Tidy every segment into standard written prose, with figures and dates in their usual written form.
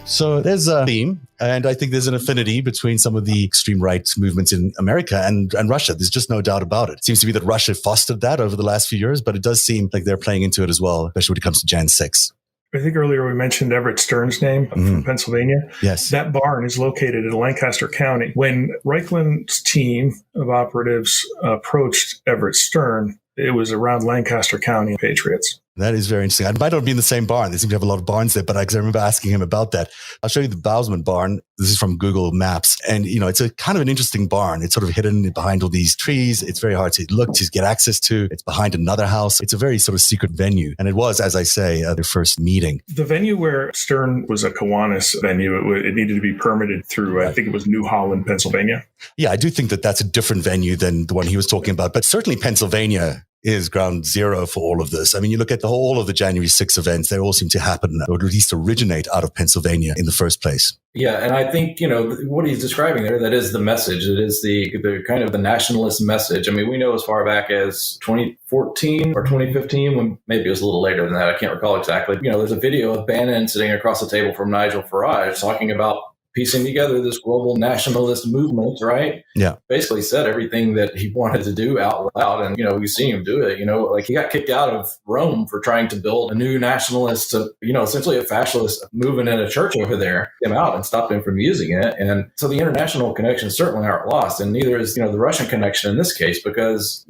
So there's a theme, and I think there's an affinity between some of the extreme right movements in America and Russia. There's just no doubt about it. It seems to be that Russia fostered that over the last few years, but it does seem like they're playing into it as well, especially when it comes to Jan 6. I think earlier we mentioned Everett Stern's name from Pennsylvania. Yes. That barn is located in Lancaster County. When Reichland's team of operatives approached Everett Stern, it was around Lancaster County Patriots. That is very interesting. I might not be in the same barn. They seem to have a lot of barns there, but I remember asking him about that. I'll show you the Bausman Barn. This is from Google Maps. And, it's a kind of an interesting barn. It's sort of hidden behind all these trees. It's very hard to look, to get access to. It's behind another house. It's a very sort of secret venue. And it was, as I say, their first meeting. The venue where Stern was a Kiwanis venue, it needed to be permitted through, I think it was New Holland, Pennsylvania. Yeah, I do think that that's a different venue than the one he was talking about. But certainly Pennsylvania is ground zero for all of this. I mean, you look at all of the January 6 events, they all seem to happen, or at least originate out of Pennsylvania in the first place. Yeah, and I think, what he's describing there, that is the message. It is the kind of the nationalist message. I mean, we know as far back as 2014 or 2015, when maybe it was a little later than that, I can't recall exactly. There's a video of Bannon sitting across the table from Nigel Farage talking about piecing together this global nationalist movement, right? Yeah. Basically said everything that he wanted to do out loud. And, we've seen him do it, like he got kicked out of Rome for trying to build a new nationalist, essentially a fascist movement in a church over there, came out and stopped him from using it. And so the international connections certainly aren't lost. And neither is, the Russian connection in this case, because,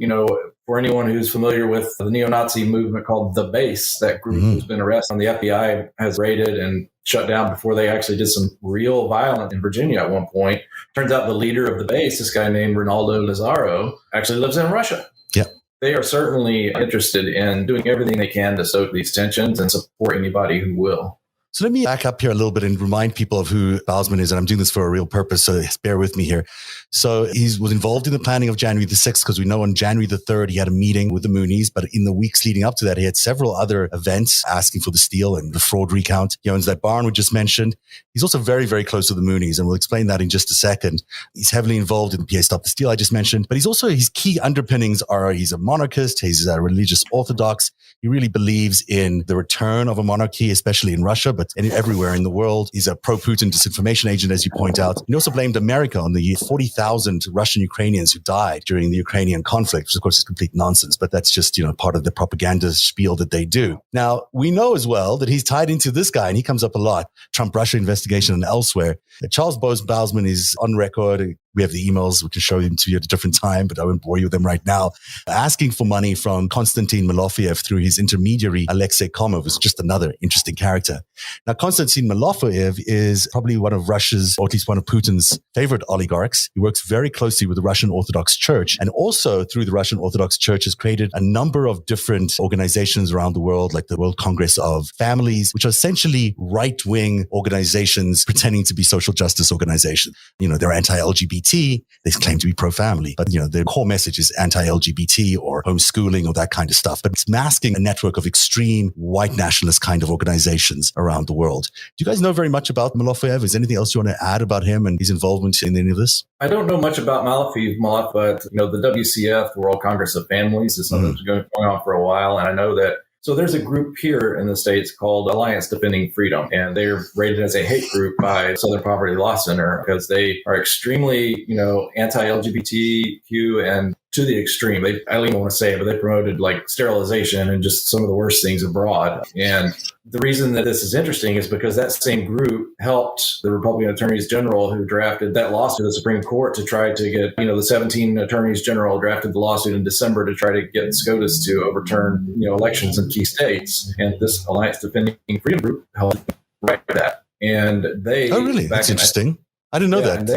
for anyone who's familiar with the neo-Nazi movement called The Base, that group has been arrested and the FBI has raided and shut down before they actually did some real violence in Virginia at one point. Turns out the leader of The Base, this guy named Ronaldo Lazaro, actually lives in Russia. Yeah. They are certainly interested in doing everything they can to stoke these tensions and support anybody who will. So let me back up here a little bit and remind people of who Bausman is. And I'm doing this for a real purpose, so bear with me here. So he was involved in the planning of January the 6th, because we know on January the 3rd, he had a meeting with the Moonies. But in the weeks leading up to that, he had several other events asking for the steal and the fraud recount. He owns that barn we just mentioned. He's also very, very close to the Moonies, and we'll explain that in just a second. He's heavily involved in the PA Stop the Steal I just mentioned. But his key underpinnings are he's a monarchist, he's a religious orthodox. He really believes in the return of a monarchy, especially in Russia, but everywhere in the world. He's a pro-Putin disinformation agent, as you point out. He also blamed America on the 40,000 Russian Ukrainians who died during the Ukrainian conflict, which of course is complete nonsense, but that's just, part of the propaganda spiel that they do. Now, we know as well that he's tied into this guy, and he comes up a lot, Trump-Russia investigation and elsewhere. Charles Bausman is on record. We have the emails. We can show them to you at a different time, but I won't bore you with them right now. Asking for money from Constantine Malafia through his intermediary, Alexei Komov, is just another interesting character. Now, Constantine Malafia is probably one of Russia's, or at least one of Putin's favorite oligarchs. He works very closely with the Russian Orthodox Church, and also through the Russian Orthodox Church has created a number of different organizations around the world, like the World Congress of Families, which are essentially right-wing organizations pretending to be social justice organizations. They're anti-LGBT. They claim to be pro-family, but their core message is anti-LGBT or homeschooling or that kind of stuff. But it's masking a network of extreme white nationalist kind of organizations around the world. Do you guys know very much about Malafiev? Is there anything else you want to add about him and his involvement in any of this? I don't know much about Malafiev, but the WCF, the World Congress of Families, is something that's been going on for a while, and I know that. So there's a group here in the States called Alliance Defending Freedom, and they're rated as a hate group by Southern Poverty Law Center because they are extremely, anti-LGBTQ and to the extreme. I don't even want to say it, but they promoted like sterilization and just some of the worst things abroad. And the reason that this is interesting is because that same group helped the Republican attorneys general who drafted that lawsuit to the Supreme Court to try to get, the 17 attorneys general drafted the lawsuit in December to try to get SCOTUS to overturn, elections in key states. And this Alliance Defending Freedom group helped write that. And they... Oh, really? That's interesting. I didn't know that.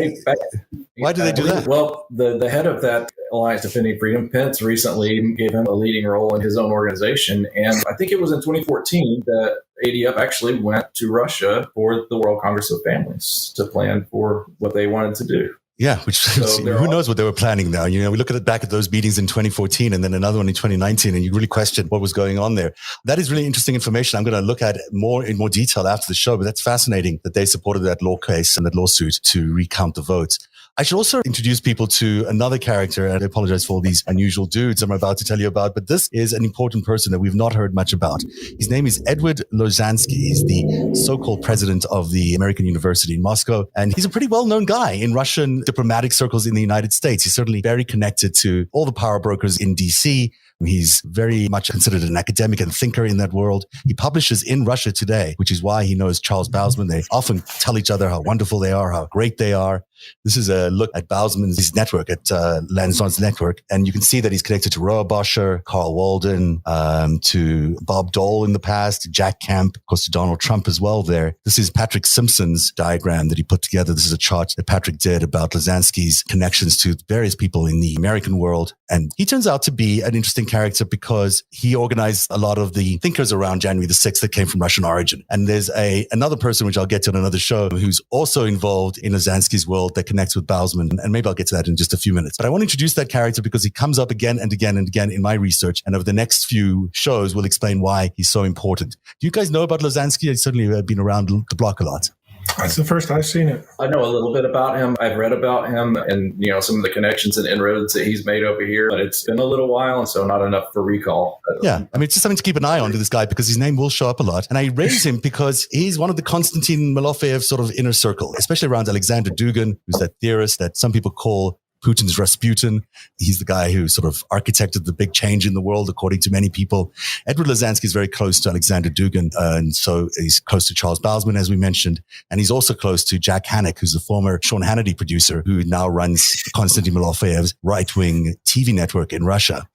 Why did they do that? Well, the head of that Alliance Defending Freedom, Pence, recently gave him a leading role in his own organization. And I think it was in 2014 that ADF actually went to Russia for the World Congress of Families to plan for what they wanted to do. Yeah, who knows what they were planning now? We look back at those meetings in 2014 and then another one in 2019, and you really question what was going on there. That is really interesting information. I'm going to look at in more detail after the show, but that's fascinating that they supported that law case and that lawsuit to recount the votes. I should also introduce people to another character, and I apologize for all these unusual dudes I'm about to tell you about, but this is an important person that we've not heard much about. His name is Edward Lozanski. He's the so-called president of the American University in Moscow, and he's a pretty well-known guy in Russian diplomatic circles in the United States. He's certainly very connected to all the power brokers in DC. He's very much considered an academic and thinker in that world. He publishes in Russia Today, which is why he knows Charles Bausman. They often tell each other how wonderful they are, how great they are. This is a look at Bausman's network, at Lansdowne's network. And you can see that he's connected to Roa Boscher, Carl Walden, to Bob Dole in the past, Jack Kemp, of course, to Donald Trump as well there. This is Patrick Simpson's diagram that he put together. This is a chart that Patrick did about Lozanski's connections to various people in the American world. And he turns out to be an interesting character because he organized a lot of the thinkers around January the 6th that came from Russian origin. And there's another person, which I'll get to in another show, who's also involved in Lozanski's world that connects with Bausman. And maybe I'll get to that in just a few minutes. But I want to introduce that character because he comes up again and again and again in my research. And over the next few shows, we'll explain why he's so important. Do you guys know about Lozanski? I've certainly been around the block a lot. That's the first I've seen it. I know a little bit about him. I've read about him and, some of the connections and inroads that he's made over here, but it's been a little while, and so not enough for recall. Yeah. I mean, it's just something to keep an eye on to this guy because his name will show up a lot. And I raise him because he's one of the Constantine Malafia sort of inner circle, especially around Alexander Dugin, who's that theorist that some people call Putin's Rasputin. He's the guy who sort of architected the big change in the world, according to many people. Edward Lozanski is very close to Alexander Dugin, and so he's close to Charles Bausman, as we mentioned. And he's also close to Jack Hannock, who's the former Sean Hannity producer, who now runs Constantine Malafia's right-wing TV network in Russia.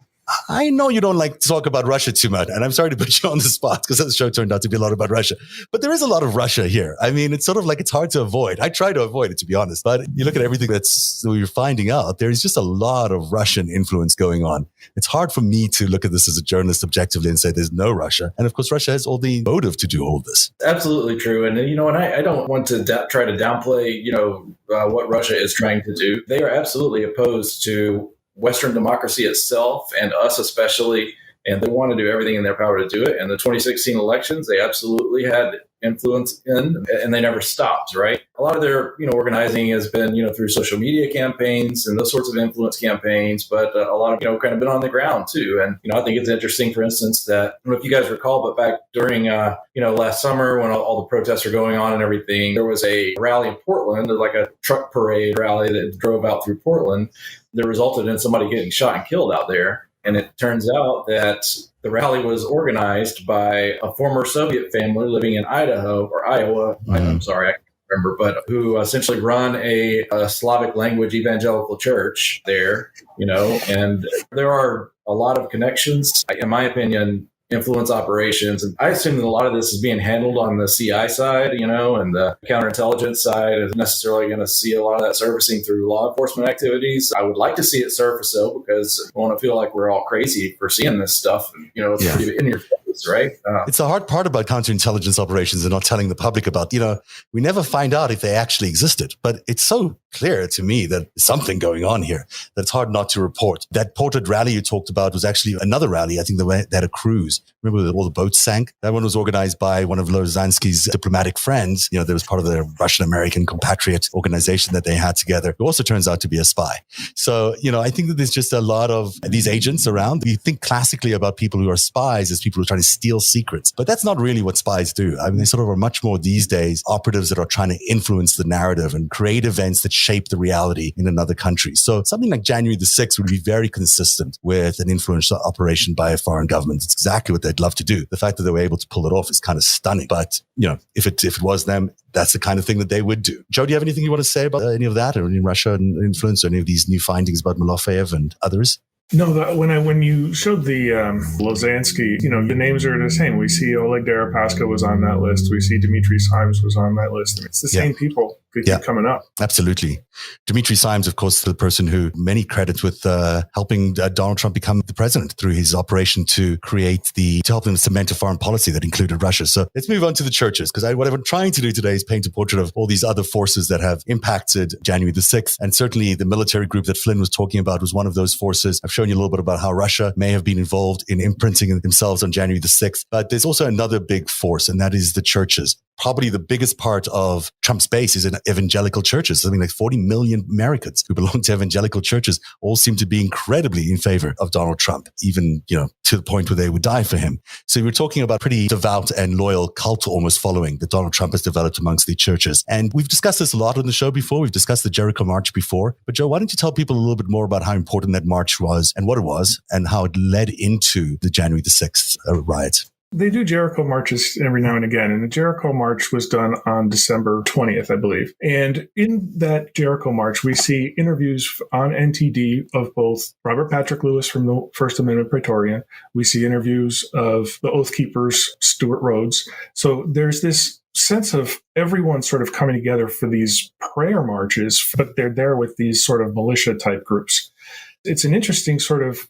I know you don't like to talk about Russia too much, and I'm sorry to put you on the spot because the show turned out to be a lot about Russia. But there is a lot of Russia here. I mean, it's sort of like it's hard to avoid. I try to avoid it, to be honest. But you look at everything that you're finding out, there's just a lot of Russian influence going on. It's hard for me to look at this as a journalist objectively and say there's no Russia. And of course, Russia has all the motive to do all this. Absolutely true. And, and I don't want to try to downplay, what Russia is trying to do. They are absolutely opposed to Western democracy itself and us especially, and they want to do everything in their power to do it. And the 2016 elections, they absolutely had influence in, and they never stopped, right? A lot of their, organizing has been, through social media campaigns and those sorts of influence campaigns, but a lot of, kind of been on the ground too. And, I think it's interesting, for instance, that, I don't know if you guys recall, but back during, last summer when all the protests are going on and everything, there was a rally in Portland, like a truck parade rally that drove out through Portland that resulted in somebody getting shot and killed out there. And it turns out that the rally was organized by a former Soviet family living in Idaho or Iowa. I'm sorry, I can't remember, but who essentially run a Slavic language evangelical church there, and there are a lot of connections, in my opinion, influence operations. And I assume that a lot of this is being handled on the CI side, and the counterintelligence side is necessarily going to see a lot of that surfacing through law enforcement activities. I would like to see it surface though, because I want to feel like we're all crazy for seeing this stuff, it's pretty in your face, right? It's the hard part about counterintelligence operations and not telling the public about, we never find out if they actually existed, but it's so clear to me that there's something going on here that it's hard not to report. That Portland rally you talked about was actually another rally. I think they had a cruise. Remember all the boats sank? That one was organized by one of Lozanski's diplomatic friends. There was part of the Russian-American compatriot organization that they had together, who also turns out to be a spy. So, I think that there's just a lot of these agents around. We think classically about people who are spies as people who are trying to steal secrets, but that's not really what spies do. I mean, they sort of are much more these days operatives that are trying to influence the narrative and create events that shape the reality in another country. So something like January the 6th would be very consistent with an influential operation by a foreign government. It's exactly what they'd love to do. The fact that they were able to pull it off is kind of stunning. But, if it was them, that's the kind of thing that they would do. Joe, do you have anything you want to say about any of that, or any Russia and influence, or any of these new findings about Malafiev and others? No, when you showed the Lozanski, the names are the same. We see Oleg Deripaska was on that list. We see Dmitry Simes was on that list. It's the same people that keep coming up. Absolutely. Dmitry Simes, of course, the person who many credits with helping Donald Trump become the president through his operation to help him cement a foreign policy that included Russia. So let's move on to the churches, because what I'm trying to do today is paint a portrait of all these other forces that have impacted January the 6th. And certainly the military group that Flynn was talking about was one of those forces. I've shown you a little bit about how Russia may have been involved in imprinting themselves on January the 6th. But there's also another big force, and that is the churches. probably the biggest part of Trump's base is in evangelical churches. Something like 40 million Americans who belong to evangelical churches all seem to be incredibly in favor of Donald Trump, even, to the point where they would die for him. So we're talking about pretty devout and loyal cult almost following that Donald Trump has developed amongst the churches. And we've discussed this a lot on the show before. We've discussed the Jericho March before. But Joe, why don't you tell people a little bit more about how important that march was and what it was and how it led into the January the 6th riots? They do Jericho marches every now and again, and the Jericho March was done on December 20th, I believe. And in that Jericho March, we see interviews on NTD of both Robert Patrick Lewis from the First Amendment Praetorian. We see interviews of the Oath Keepers, Stuart Rhodes. So there's this sense of everyone sort of coming together for these prayer marches, but they're there with these sort of militia type groups. It's an interesting sort of,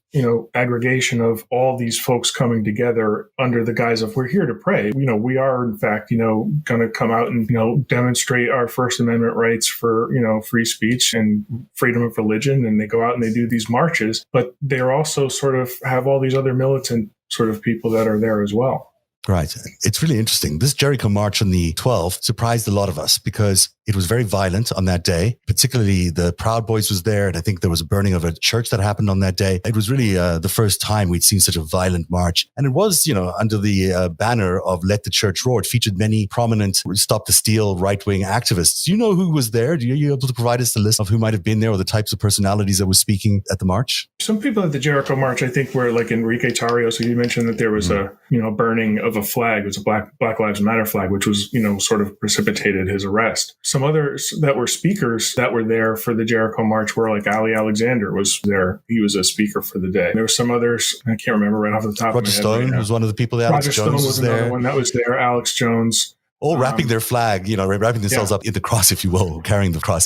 aggregation of all these folks coming together under the guise of we're here to pray. We are, in fact, going to come out and, demonstrate our First Amendment rights for, free speech and freedom of religion. And they go out and they do these marches, but they're also sort of have all these other militant sort of people that are there as well. Right. It's really interesting. This Jericho March on the 12th surprised a lot of us because it was very violent on that day. Particularly the Proud Boys was there. And I think there was a burning of a church that happened on that day. It was really the first time we'd seen such a violent march. And it was, under the banner of Let the Church Roar. It featured many prominent Stop the Steal right-wing activists. Do you know who was there? Are you able to provide us the list of who might have been there or the types of personalities that were speaking at the march? Some people at the Jericho March, I think, were like Enrique Tarrio. So you mentioned that there was a burning of a flag. It was a Black Lives Matter flag, which was, sort of precipitated his arrest. Some others that were speakers that were there for the Jericho March were like Ali Alexander was there. He was a speaker for the day. There were some others, I can't remember right off the top of my head. Roger Stone was one of the people there. Roger Stone was another one that was there. Alex Jones. All wrapping their flag, wrapping themselves up in the cross, if you will, carrying the cross,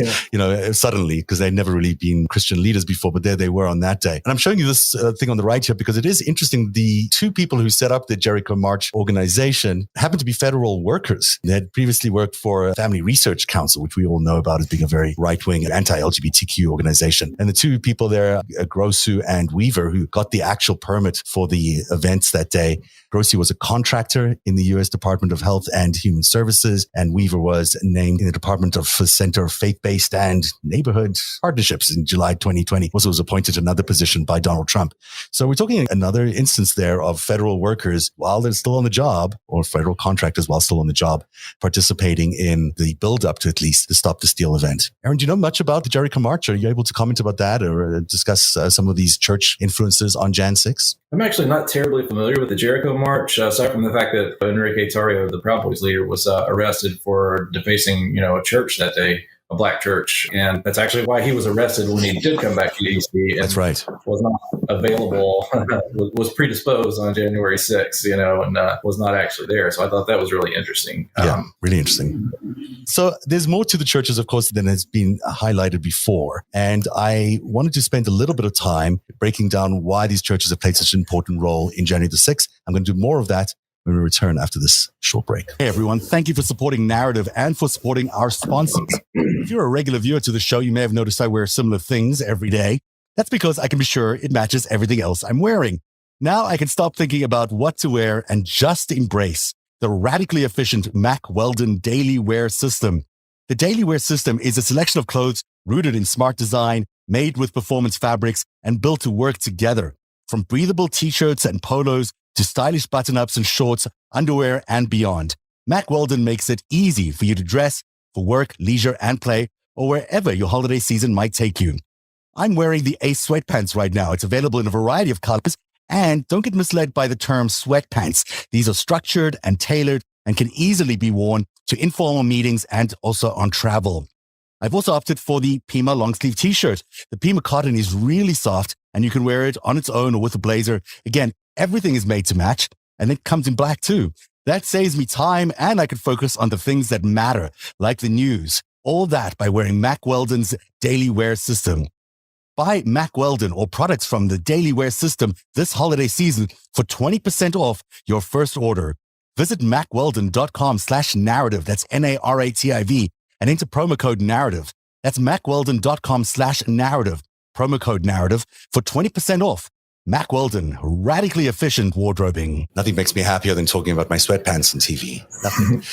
suddenly, because they'd never really been Christian leaders before, but there they were on that day. And I'm showing you this thing on the right here because it is interesting. The two people who set up the Jericho March organization happened to be federal workers. They had previously worked for Family Research Council, which we all know about as being a very right-wing anti-LGBTQ organization. And the two people there, Grossu and Weaver, who got the actual permit for the events that day. Grossi was a contractor in the U.S. Department of Health and Human Services, and Weaver was named in the Department of Center of Faith-Based and Neighborhood Partnerships in July 2020. Also was appointed to another position by Donald Trump. So we're talking another instance there of federal workers while they're still on the job, or federal contractors while still on the job, participating in the build-up to at least the Stop the Steal event. Aaron, do you know much about the Jericho March? Are you able to comment about that or discuss some of these church influences on Jan 6? I'm actually not terribly familiar with the Jericho March, aside from the fact that Enrique Tarrio, the Proud Boys leader, was arrested for defacing, a church that day, a black church. And that's actually why he was arrested when he did come back to D.C. That's right. Was not available, was predisposed on January 6th, and was not actually there. So I thought that was really interesting. Yeah, really interesting. So there's more to the churches, of course, than has been highlighted before. And I wanted to spend a little bit of time breaking down why these churches have played such an important role in January the 6th. I'm going to do more of that when we return after this short break. Hey, everyone. Thank you for supporting Narrative and for supporting our sponsors. If you're a regular viewer to the show, you may have noticed I wear similar things every day. That's because I can be sure it matches everything else I'm wearing. Now I can stop thinking about what to wear and just embrace the radically efficient Mack Weldon Daily Wear System. The Daily Wear System is a selection of clothes rooted in smart design, made with performance fabrics, and built to work together. From breathable t-shirts and polos to stylish button-ups and shorts, underwear, and beyond, Mack Weldon makes it easy for you to dress for work, leisure, and play, or wherever your holiday season might take you. I'm wearing the Ace sweatpants right now. It's available in a variety of colors. And don't get misled by the term sweatpants. These are structured and tailored and can easily be worn to informal meetings and also on travel. I've also opted for the Pima long sleeve t-shirt. The Pima cotton is really soft and you can wear it on its own or with a blazer. Again, everything is made to match and it comes in black too. That saves me time and I can focus on the things that matter, like the news. All that by wearing Mack Weldon's Daily Wear System. Buy Mack Weldon or products from the Daily Wear System this holiday season for 20% off your first order. Visit mackweldon.com/narrative. That's NARATIV and enter promo code narrative. That's mackweldon.com/narrative. Promo code narrative for 20% off. Mac Weldon, radically efficient wardrobing. Nothing makes me happier than talking about my sweatpants on TV. Nothing.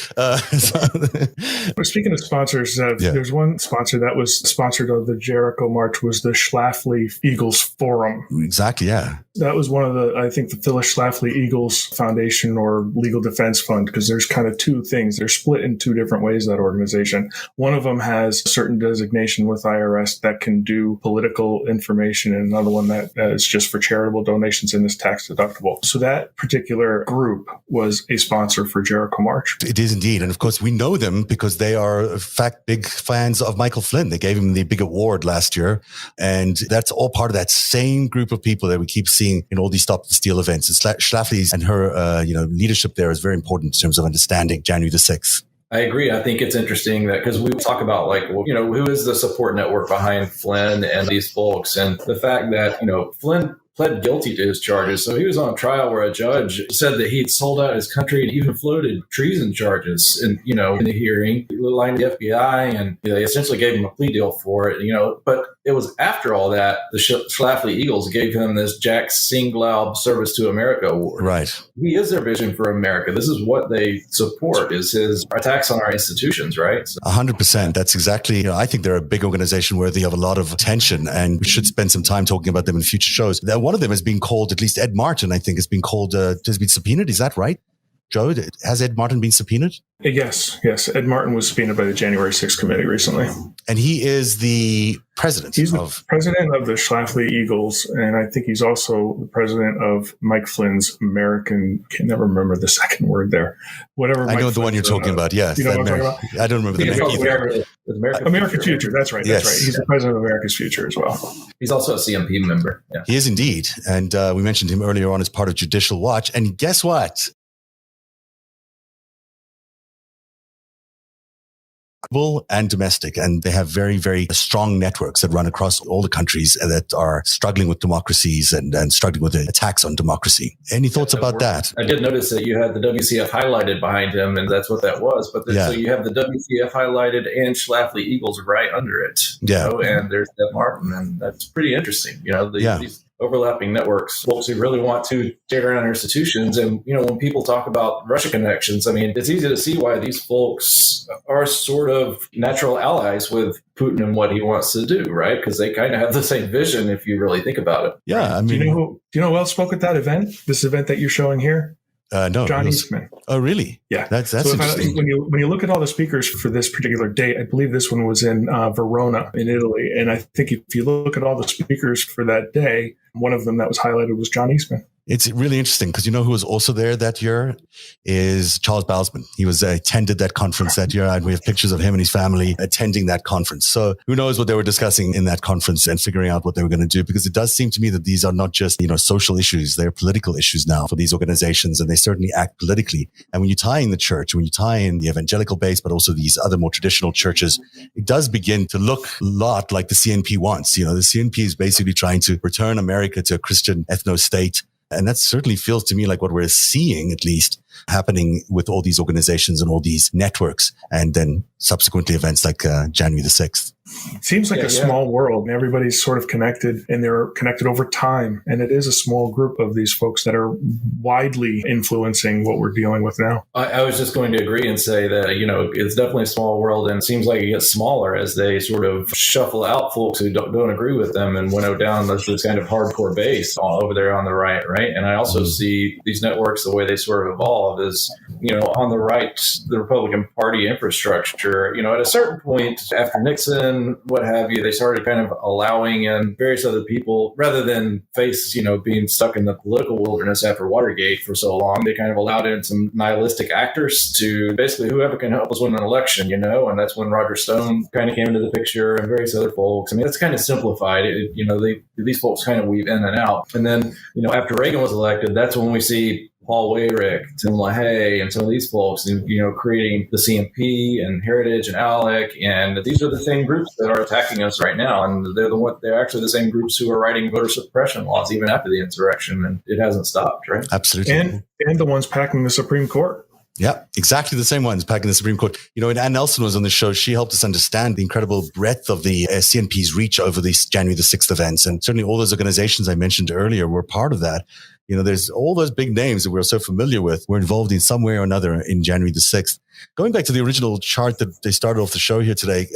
Speaking of sponsors, there's one sponsor that was sponsored of the Jericho March was the Schlafly Eagles Forum. Exactly, yeah. That was one of I think the Phyllis Schlafly Eagles Foundation or Legal Defense Fund, because there's kind of two things. They're split in two different ways, that organization. One of them has a certain designation with IRS that can do political information, and another one that is just for charitable donations and is tax deductible. So that particular group was a sponsor for Jericho March. It is indeed. And of course, we know them because they are, in fact, big fans of Michael Flynn. They gave him the big award last year. And that's all part of that same group of people that we keep seeing in all these Stop the Steal events. And Schlafly's and her leadership there is very important in terms of understanding January the 6th. I agree. I think it's interesting that because we talk about who is the support network behind Flynn and these folks, and the fact that, Flynn pled guilty to his charges. So he was on trial where a judge said that he'd sold out his country and even floated treason charges in the hearing. He lied to the FBI and they essentially gave him a plea deal for it, but it was after all that the Schlafly Eagles gave him this Jack Singlaub Service to America Award. Right. He is their vision for America. This is what they support, is his attacks on our institutions, right? 100%. That's exactly, I think they're a big organization worthy of a lot of attention, and we should spend some time talking about them in future shows. One of them has been called, at least Ed Martin, I think, has been called, has been subpoenaed. Is that right? Joe, has Ed Martin been subpoenaed? Yes. Ed Martin was subpoenaed by the January 6th committee recently. And he is the president. He's the president of the Schlafly Eagles, and I think he's also the president of Mike Flynn's American, I can never remember the second word there. Whatever. I know the one you're talking about, yes. You know what I'm talking about? I don't remember the name either. American Future, that's right. That's right. He's the president of America's Future as well. He's also a CMP member. Yeah. He is indeed. And we mentioned him earlier on as part of Judicial Watch. And guess what? And domestic, and they have very, very strong networks that run across all the countries that are struggling with democracies and struggling with the attacks on democracy. Any thoughts about that? I did notice that you had the WCF highlighted behind him, and that's what that was. But so you have the WCF highlighted and Schlafly Eagles right under it. And there's Ed Martin, and that's pretty interesting. These overlapping networks, folks who really want to tear down our institutions. And, when people talk about Russia connections, I mean, it's easy to see why these folks are sort of natural allies with Putin and what he wants to do, right? Because they kind of have the same vision if you really think about it. Yeah. I mean, do you know who else spoke at that event? This event that you're showing here? No. John Eastman. Oh, really? Yeah. That's interesting. When you look at all the speakers for this particular date, I believe this one was in Verona in Italy. And I think if you look at all the speakers for that day, one of them that was highlighted was John Eastman. It's really interesting because who was also there that year is Charles Bausman. He attended that conference that year, and we have pictures of him and his family attending that conference. So who knows what they were discussing in that conference and figuring out what they were going to do, because it does seem to me that these are not just, social issues. They're political issues now for these organizations, and they certainly act politically. And when you tie in the church, when you tie in the evangelical base, but also these other more traditional churches, it does begin to look a lot like the CNP wants. The CNP is basically trying to return America to a Christian ethno-state. And that certainly feels to me like what we're seeing, at least, happening with all these organizations and all these networks, and then subsequently events like January the 6th. It seems like a small world, and everybody's sort of connected, and they're connected over time. And it is a small group of these folks that are widely influencing what we're dealing with now. I was just going to agree and say that, it's definitely a small world, and it seems like it gets smaller as they sort of shuffle out folks who don't agree with them and winnow down this kind of hardcore base all over there on the right? And I also see these networks, the way they sort of evolve is, on the right, the Republican Party infrastructure, at a certain point after Nixon, what have you, they started kind of allowing in various other people rather than face, being stuck in the political wilderness after Watergate for so long. They kind of allowed in some nihilistic actors to basically whoever can help us win an election, and that's when Roger Stone kind of came into the picture and various other folks. I mean, it's kind of simplified. These folks kind of weave in and out. And then, after Reagan was elected, that's when we see Paul Weyrich, Tim LaHaye, and some of these folks, creating the CMP and Heritage and ALEC. And these are the same groups that are attacking us right now. And they're actually the same groups who are writing voter suppression laws even after the insurrection. And it hasn't stopped, right? Absolutely. And the ones packing the Supreme Court. Yeah, exactly the same ones back in the Supreme Court. When Ann Nelson was on the show, she helped us understand the incredible breadth of the CNP's reach over these January the 6th events. And certainly all those organizations I mentioned earlier were part of that. There's all those big names that we're so familiar with were involved in some way or another in January the 6th. Going back to the original chart that they started off the show here today,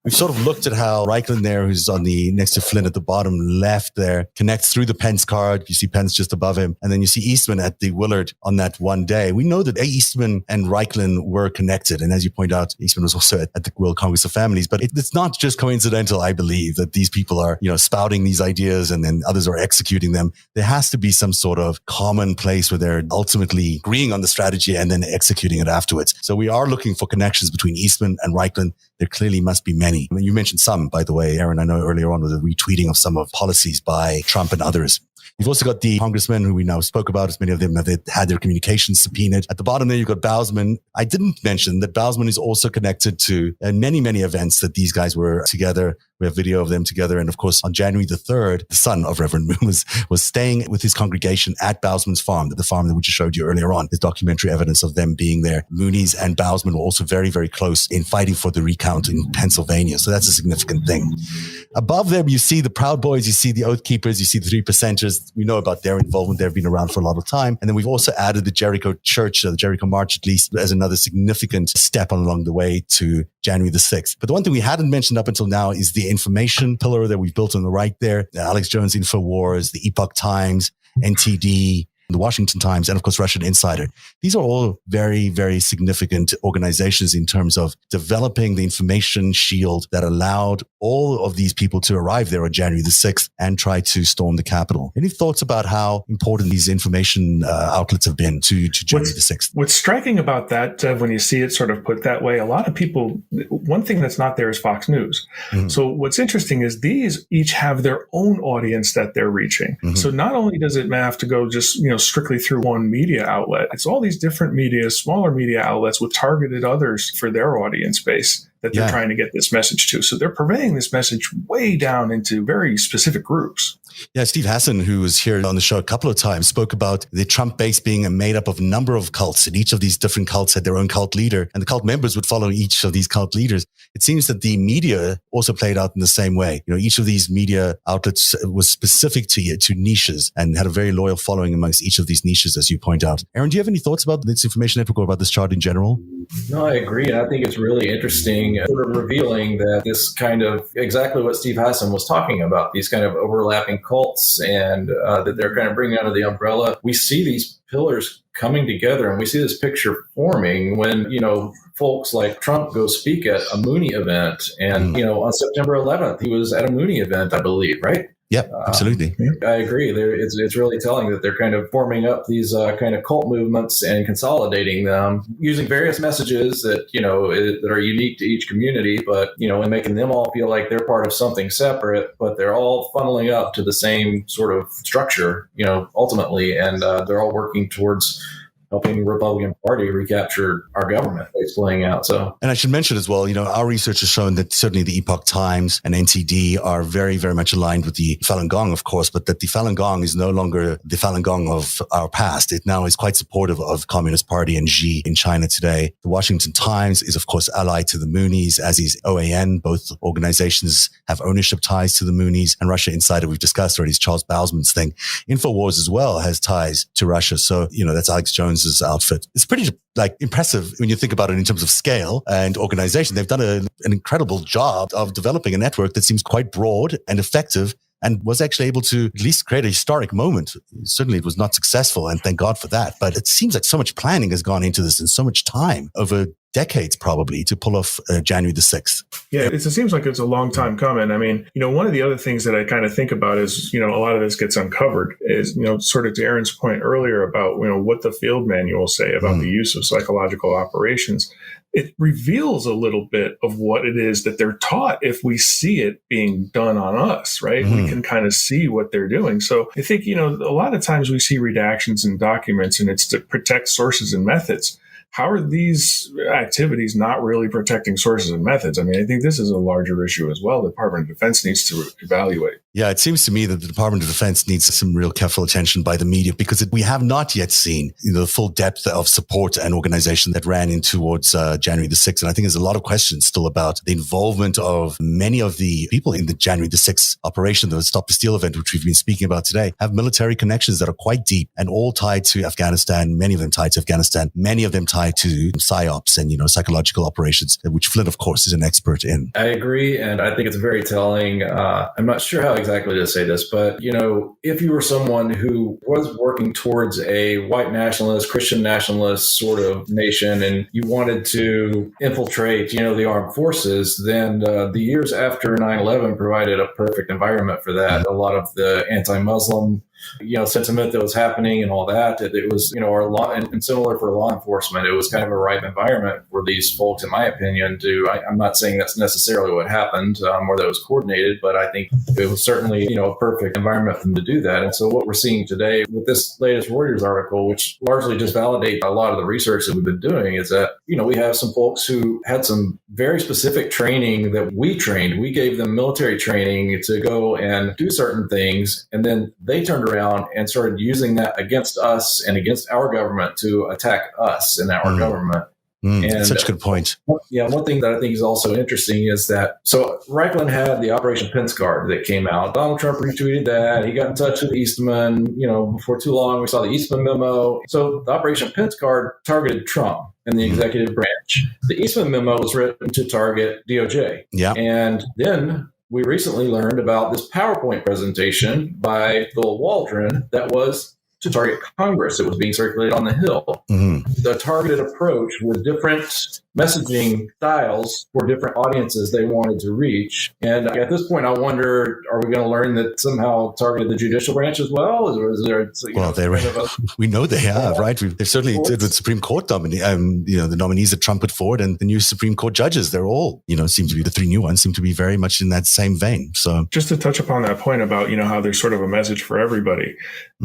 we've sort of looked at how Reichland there, who's on the next to Flynn at the bottom left there, connects through the Pence card. You see Pence just above him. And then you see Eastman at the Willard on that one day. We know that Eastman and Reichland were connected. And as you point out, Eastman was also at the World Congress of Families. But it's not just coincidental, I believe, that these people are, spouting these ideas and then others are executing them. There has to be some sort of common place where they're ultimately agreeing on the strategy and then executing it afterwards. So we are looking for connections between Eastman and Reichland. There clearly must be many. I mean, you mentioned some, by the way, Aaron, I know earlier on with the retweeting of some of policies by Trump and others. You've also got the congressmen who we now spoke about, as many of them have had their communications subpoenaed. At the bottom there, you've got Bausman. I didn't mention that Bausman is also connected to many, many events that these guys were together. We have video of them together. And of course, on January the 3rd, the son of Reverend Moon was staying with his congregation at Bausman's farm, the farm that we just showed you earlier on. There's documentary evidence of them being there. Moonies and Bausman were also very, very close in fighting for the recount in Pennsylvania. So that's a significant thing. Above them, you see the Proud Boys, you see the Oath Keepers, you see the Three Percenters. We know about their involvement. They've been around for a lot of time. And then we've also added the Jericho Church, the Jericho March, at least, as another significant step along the way to January the 6th. But the one thing we hadn't mentioned up until now is the information pillar that we've built on the right there. Alex Jones Infowars, the Epoch Times, NTD, the Washington Times, and of course, Russian Insider. These are all very, very significant organizations in terms of developing the information shield that allowed all of these people to arrive there on January the 6th and try to storm the Capitol. Any thoughts about how important these information outlets have been to January the 6th? What's striking about that, when you see it sort of put that way, a lot of people, one thing that's not there is Fox News. Mm-hmm. So what's interesting is these each have their own audience that they're reaching. Mm-hmm. So not only does it have to go just, strictly through one media outlet, it's all these different media, smaller media outlets with targeted others for their audience base that they're trying to get this message to. So they're purveying this message way down into very specific groups. Yeah, Steve Hassan, who was here on the show a couple of times, spoke about the Trump base being made up of a number of cults, and each of these different cults had their own cult leader, and the cult members would follow each of these cult leaders. It seems that the media also played out in the same way. Each of these media outlets was specific to niches and had a very loyal following amongst each of these niches, as you point out. Aaron, do you have any thoughts about this information network or about this chart in general? No, I agree. And I think it's really interesting, sort of revealing that this kind of exactly what Steve Hassan was talking about, these kind of overlapping cults, and that they're kind of bringing under the umbrella. We see these pillars coming together, and we see this picture forming when, folks like Trump go speak at a Mooney event. And, on September 11th, he was at a Mooney event, I believe, right? Yep, absolutely. I agree. It's really telling that they're kind of forming up these kind of cult movements and consolidating them using various messages that, that are unique to each community, but, and making them all feel like they're part of something separate, but they're all funneling up to the same sort of structure, ultimately. And they're all working towards helping the Republican Party recapture our government. It's playing out. And I should mention as well, our research has shown that certainly the Epoch Times and NTD are very, very much aligned with the Falun Gong, of course, but that the Falun Gong is no longer the Falun Gong of our past. It now is quite supportive of Communist Party and Xi in China today. The Washington Times is, of course, allied to the Moonies, as is OAN. Both organizations have ownership ties to the Moonies, and Russia Insider, we've discussed already, is Charles Bausman's thing. Infowars as well has ties to Russia. So, that's Alex Jones' outfit. It's pretty impressive when you think about it in terms of scale and organization. They've done an incredible job of developing a network that seems quite broad and effective and was actually able to at least create a historic moment. Certainly it was not successful, and thank God for that. But it seems like so much planning has gone into this and so much time over decades probably to pull off January the 6th. Yeah, it seems like it's a long time coming. I mean, one of the other things that I kind of think about is, a lot of this gets uncovered is, sort of to Aaron's point earlier about, what the field manuals say about the use of psychological operations. It reveals a little bit of what it is that they're taught if we see it being done on us, right? We can kind of see what they're doing. So I think, a lot of times we see redactions in documents and it's to protect sources and methods. how are these activities not really protecting sources and methods? I mean, I think this is a larger issue as well. The Department of Defense needs to evaluate. Yeah, it seems to me that the Department of Defense needs some real careful attention by the media, because we have not yet seen the full depth of support and organization that ran in towards January the 6th. And I think there's a lot of questions still about the involvement of many of the people in the January the 6th operation, the Stop the Steal event, which we've been speaking about today, have military connections that are quite deep and all tied to Afghanistan, many of them tied to Afghanistan, many of them tied to PSYOPs and, psychological operations, which Flynn, of course, is an expert in. I agree. And I think it's very telling. I'm not sure how exactly to say this, but, if you were someone who was working towards a white nationalist, Christian nationalist sort of nation, and you wanted to infiltrate, the armed forces, then the years after 9/11 provided a perfect environment for that. A lot of the anti-Muslim sentiment that was happening and all that. It was, our law, and similar for law enforcement, it was kind of a ripe environment for these folks, in my opinion, I'm not saying that's necessarily what happened or that it was coordinated, but I think it was certainly, a perfect environment for them to do that. And so what we're seeing today with this latest Reuters article, which largely just validates a lot of the research that we've been doing, is that, we have some folks who had some very specific training that we trained. We gave them military training to go and do certain things, and then they turned around and started using that against us and against our government to attack us and our government. And such a good point. Yeah, one thing that I think is also interesting is that, so Reichland had the Operation Pence Guard that came out. Donald Trump retweeted that. He got in touch with Eastman. Before too long, we saw the Eastman memo. So the Operation Pence Guard targeted Trump and the executive branch. The Eastman memo was written to target DOJ. Yeah. And then we recently learned about this PowerPoint presentation by Bill Waldron that was to target Congress. It was being circulated on the Hill. The targeted approach with different messaging styles for different audiences they wanted to reach. And at this point, I wonder, are we going to learn that somehow targeted the judicial branch as well? Is there, we know they have, right? They certainly did with Supreme Court the nominees that Trump put forward and the new Supreme Court judges. They're all, seem to be the three new ones, seem to be very much in that same vein. So just to touch upon that point about, how there's sort of a message for everybody.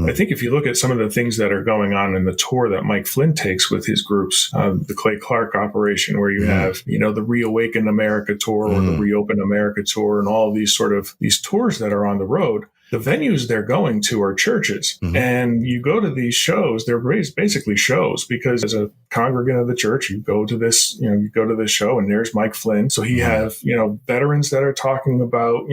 I think if you look at some of the things that are going on in the tour that Mike Flynn takes with his groups, the Clay Clark operation, where you have, the Reawaken America tour or the Reopen America tour and all of these these tours that are on the road. The venues they're going to are churches. And you go to these shows, they're basically shows, because as a congregant of the church, you go to this, show and there's Mike Flynn. So he have, veterans that are talking about,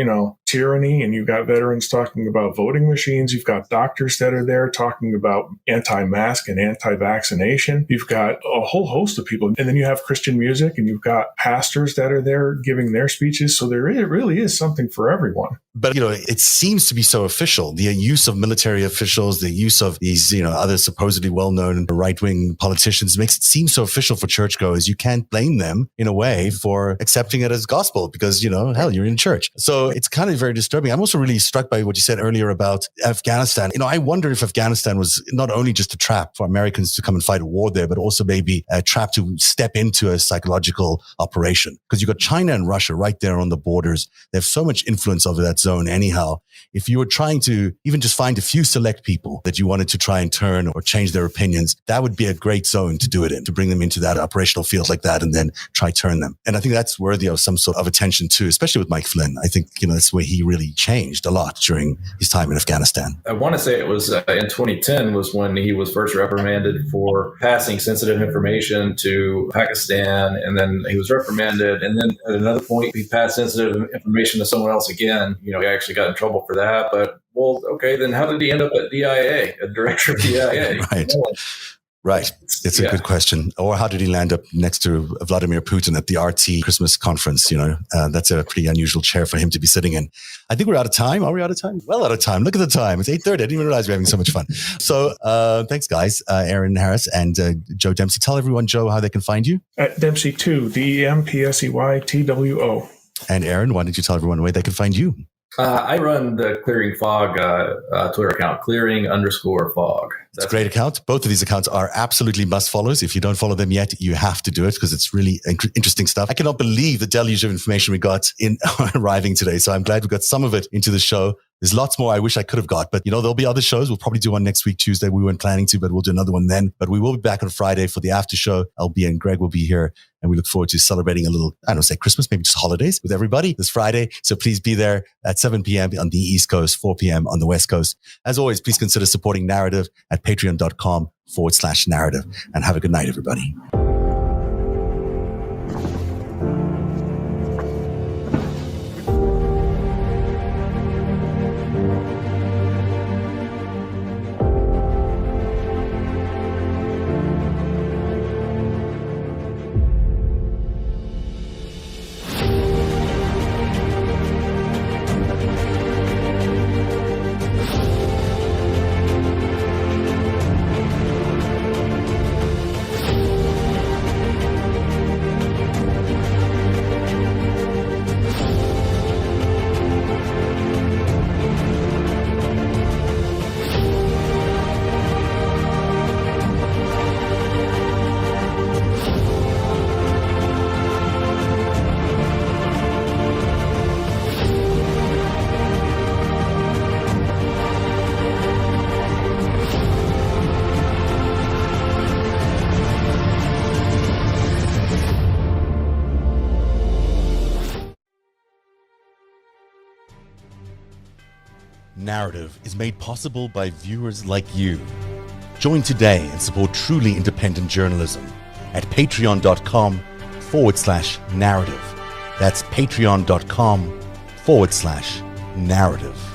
tyranny, and you've got veterans talking about voting machines. You've got doctors that are there talking about anti-mask and anti-vaccination. You've got a whole host of people. And then you have Christian music, and you've got pastors that are there giving their speeches. So there really is something for everyone. But, it seems to be so official. The use of military officials, the use of these, other supposedly well-known right-wing politicians makes it seem so official for churchgoers. You can't blame them in a way for accepting it as gospel because, hell, you're in church. So it's kind of very disturbing. I'm also really struck by what you said earlier about Afghanistan. I wonder if Afghanistan was not only just a trap for Americans to come and fight a war there, but also maybe a trap to step into a psychological operation. Because you've got China and Russia right there on the borders. They have so much influence over that zone anyhow. If you were trying to even just find a few select people that you wanted to try and turn or change their opinions, that would be a great zone to do it in, to bring them into that operational field like that and then try turn them. And I think that's worthy of some sort of attention too, especially with Mike Flynn. I think, that's where he really changed a lot during his time in Afghanistan. I want to say it was in 2010 was when he was first reprimanded for passing sensitive information to Pakistan. And then he was reprimanded. And then at another point, he passed sensitive information to someone else again. He actually got in trouble for that. But, well, okay, then how did he end up at DIA, a director of DIA? Right. It's a good question. Or how did he land up next to Vladimir Putin at the RT Christmas conference? That's a pretty unusual chair for him to be sitting in. I think we're out of time. Are we out of time? Well, out of time. Look at the time. It's 8:30. I didn't even realize we're having so much fun. So thanks, guys. Aaron Harris and Joe Dempsey. Tell everyone, Joe, how they can find you. At Dempsey2, DEMPSEYTWO. And Aaron, why don't you tell everyone where they can find you? I run the Clearing Fog Twitter account, clearing_fog. It's a great account. Both of these accounts are absolutely must follows. If you don't follow them yet, you have to do it because it's really interesting stuff. I cannot believe the deluge of information we got in arriving today. So I'm glad we got some of it into the show. There's lots more I wish I could have got, but there'll be other shows. We'll probably do one next week, Tuesday. We weren't planning to, but we'll do another one then. But we will be back on Friday for the after show. LB and Greg will be here, and we look forward to celebrating a little, I don't say Christmas, maybe just holidays with everybody this Friday. So please be there at 7 p.m. on the East Coast, 4 p.m. on the West Coast. As always, please consider supporting Narrative at patreon.com/narrative. And have a good night, everybody. Narrative is made possible by viewers like you. Join today and support truly independent journalism at patreon.com/narrative. That's patreon.com/narrative.